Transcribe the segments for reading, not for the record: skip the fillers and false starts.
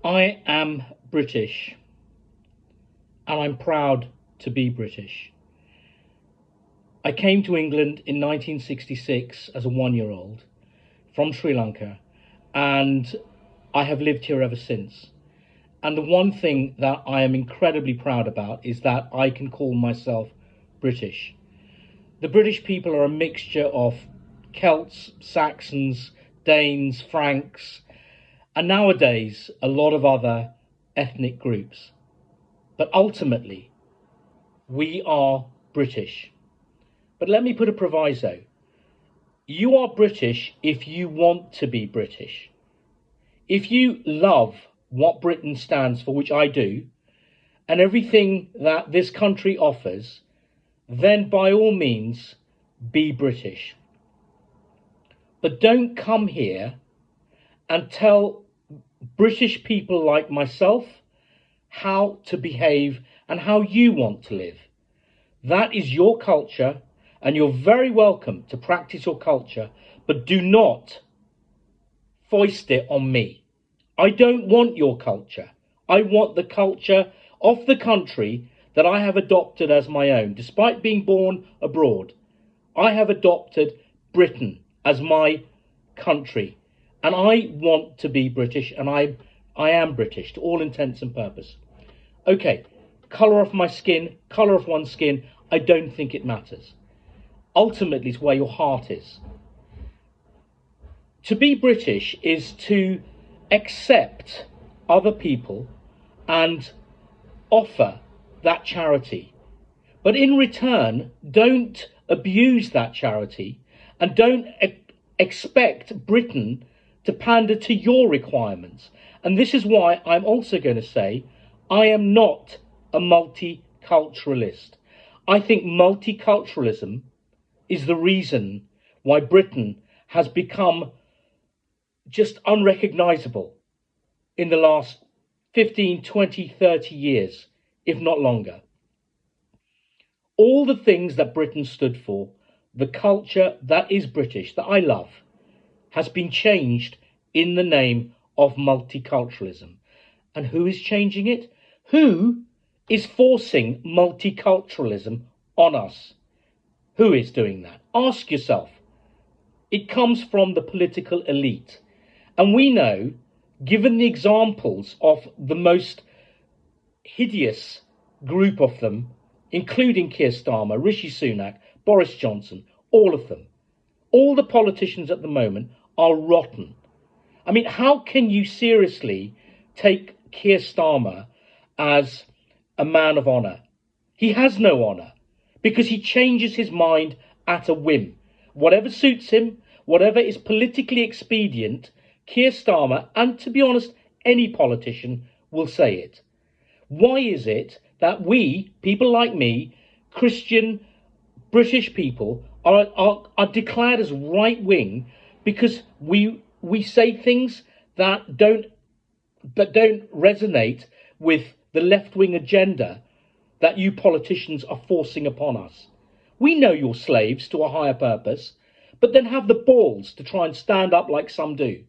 I am British, and I'm proud to be British. I came to England in 1966 as a 1-year-old from Sri Lanka, and I have lived here ever since. And the one thing that I am incredibly proud about is that I can call myself British. The British people are a mixture of Celts, Saxons, Danes, Franks, and nowadays a lot of other ethnic groups. But ultimately, we are British. But let me put a proviso. You are British if you want to be British. If you love what Britain stands for, which I do, and everything that this country offers, then by all means, be British. But don't come here and tell British people like myself how to behave and how you want to live. That is your culture, and you're very welcome to practice your culture, but do not foist it on me. I don't want your culture. I want the culture of the country that I have adopted as my own. Despite being born abroad, I have adopted Britain as my country, and I want to be British, and I am British to all intents and purposes. Okay, colour of my skin, colour of one's skin, I don't think it matters. Ultimately, it's where your heart is. To be British is to accept other people and offer that charity. But in return, don't abuse that charity and don't expect Britain to pander to your requirements. And this is why I'm also going to say I am not a multiculturalist. I think multiculturalism is the reason why Britain has become just unrecognisable in the last 15, 20, 30 years, if not longer. All the things that Britain stood for, the culture that is British, that I love, has been changed in the name of multiculturalism. And who is changing it? Who is forcing multiculturalism on us? Who is doing that? Ask yourself. It comes from the political elite. And we know, given the examples of the most hideous group of them, including Keir Starmer, Rishi Sunak, Boris Johnson, all of them, all the politicians at the moment are rotten. I mean, how can you seriously take Keir Starmer as a man of honour? He has no honour because he changes his mind at a whim. Whatever suits him, whatever is politically expedient, Keir Starmer, and to be honest, any politician will say it. Why is it that we, people like me, Christian British people, are declared as right-wing because we say things that don't resonate with the left-wing agenda that you politicians are forcing upon us? We know you're slaves to a higher purpose, but then have the balls to try and stand up like some do.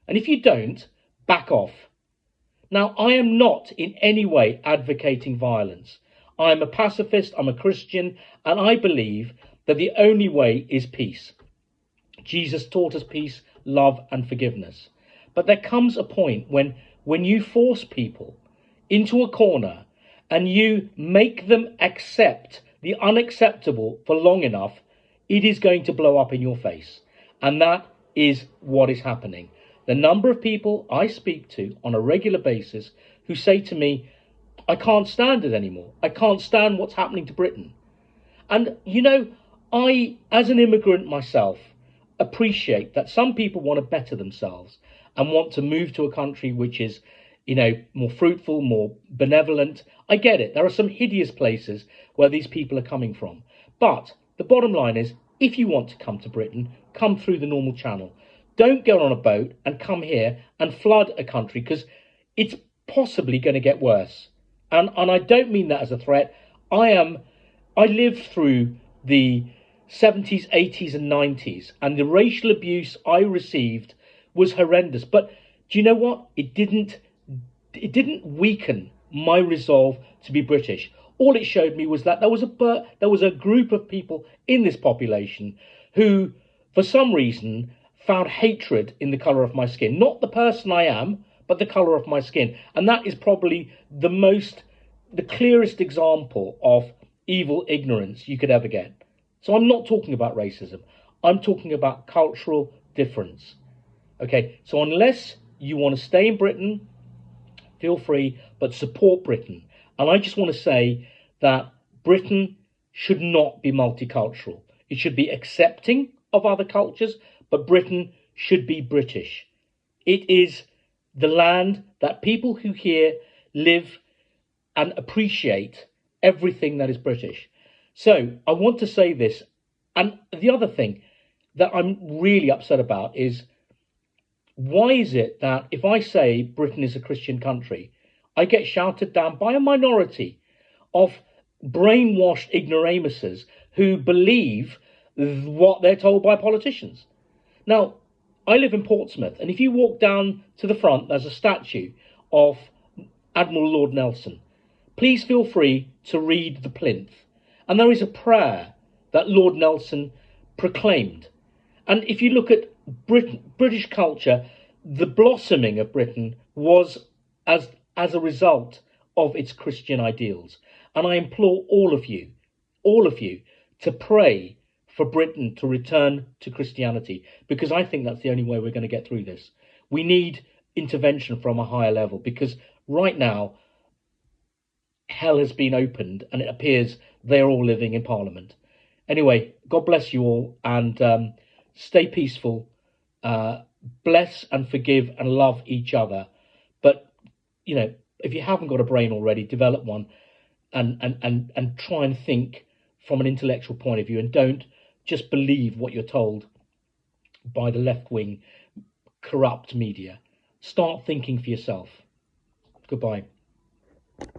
And if you don't, back off. Now, I am not in any way advocating violence. I am a pacifist, I'm a Christian, and I believe that the only way is peace. Jesus taught us peace, love, and forgiveness. But there comes a point when you force people into a corner and you make them accept the unacceptable for long enough, it is going to blow up in your face. And that is what is happening. The number of people I speak to on a regular basis who say to me, I can't stand it anymore. I can't stand what's happening to Britain. And, you know, I, as an immigrant myself, appreciate that some people want to better themselves and want to move to a country which is, you know, more fruitful, more benevolent. I get it. There are some hideous places where these people are coming from. But the bottom line is, if you want to come to Britain, come through the normal channel. Don't go on a boat and come here and flood a country, because it's possibly going to get worse. And I don't mean that as a threat. I lived through the 70s, 80s and 90s, and the racial abuse I received was horrendous. But do you know what? It didn't it didn't weaken my resolve to be British. All it showed me was that there was a group of people in this population who, for some reason, found hatred in the colour of my skin. Not the person I am, but the colour of my skin. And that is probably the clearest example of evil ignorance you could ever get. So I'm not talking about racism. I'm talking about cultural difference. Okay, so unless you want to stay in Britain, feel free, but support Britain. And I just want to say that Britain should not be multicultural. It should be accepting of other cultures, but Britain should be British. It is the land that people who here live and appreciate everything that is British. So I want to say this. And the other thing that I'm really upset about is, why is it that if I say Britain is a Christian country, I get shouted down by a minority of brainwashed ignoramuses who believe what they're told by politicians? Now, I live in Portsmouth, and if you walk down to the front, there's a statue of Admiral Lord Nelson. Please feel free to read the plinth. And there is a prayer that Lord Nelson proclaimed. And if you look at British culture, the blossoming of Britain was as a result of its Christian ideals. And I implore all of you, to pray for Britain to return to Christianity, because I think that's the only way we're going to get through this. We need intervention from a higher level, because right now, hell has been opened and it appears they're all living in Parliament. Anyway, God bless you all, and stay peaceful. Bless and forgive and love each other. But, you know, if you haven't got a brain already, develop one, and try and think from an intellectual point of view, and don't just believe what you're told by the left-wing corrupt media. Start thinking for yourself. Goodbye.